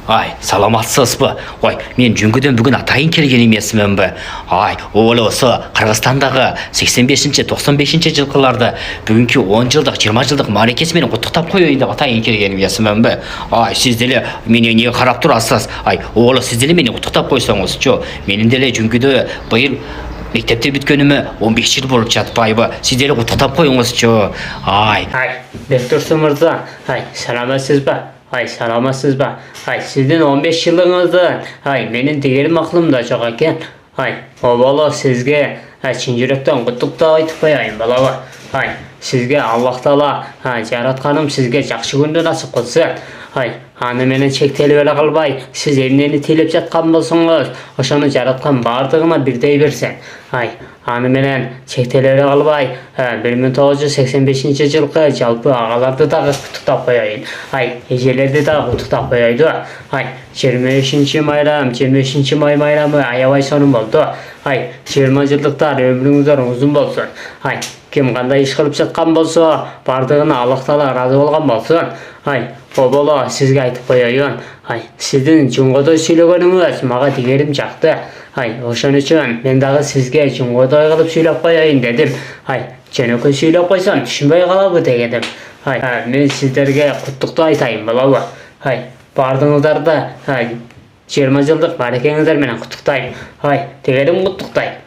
Ай, саламатсыз ба? Ой, мен жүнгіден бүгін атайын келген емесімін бі. Ай, ол осы Қырғызстандағы 85-ші, 95-ші жылқыларды бүгінгі 10 жылдық, 20 жылдық мерекесімен құттықтап қояйын деп атайын келген емесімін бі. Ай, сізделе менен не қарап тұрасыз? Ай, ол сізделе мені құттықтап қойсаңыз, жо. Менің деле жүнгіді биыл мектепте бүткеніме 15 жыл болып жатпайбы. Сізделе құттықтап қойыңыз, жо. Ай, Бектұрсы мырза, саламатсыз ба? Саламатсыз ба? Сіздің 15 жылыңыздан, менің дегенім ақылымда жоқ екен. Обалы сізге шын жүректен құттықтау айтып қояйын балаға. Сізге Аллах Тағала жаратқаным сізге жақсы күнді насып қылсын. Аны менен шектеліп эле калбай, сіз эмнени тейлеп жаткан болсоңуз, ошону жараткан бардыгына бирдей берсин. Аны менен шектелип эле калбай, 1985 жылкы жалпы агаларды дагы куттуктап коеюн. Эжелерди дагы куттуктап коеюду. 25 майрам, 25 май майрамы аябай сонун болду. 20 жылдыктар өмүрүңүздөр узун болсун. Ким кандай иш кылып жаткан болсо, бардыгына Аллах Таала ыраазы болгон болсун. Оболо сизге айтып коеюн. Сиздин жуңгодой сүйлөгөнүңүз мага дегеним жакты. Ошон үчүн мен дагы сизге жуңгодой кылып сүйлөп коеюн дедим. Жөнөкөй сүйлөп койсом түшүнбөй калабы дегеним. Мен сиздерге куттуктуу айтайын болобу? Бардыгыңыздарды 20 жылдык барекеңиздер менен куттуктайм. Дегеним куттуктайм.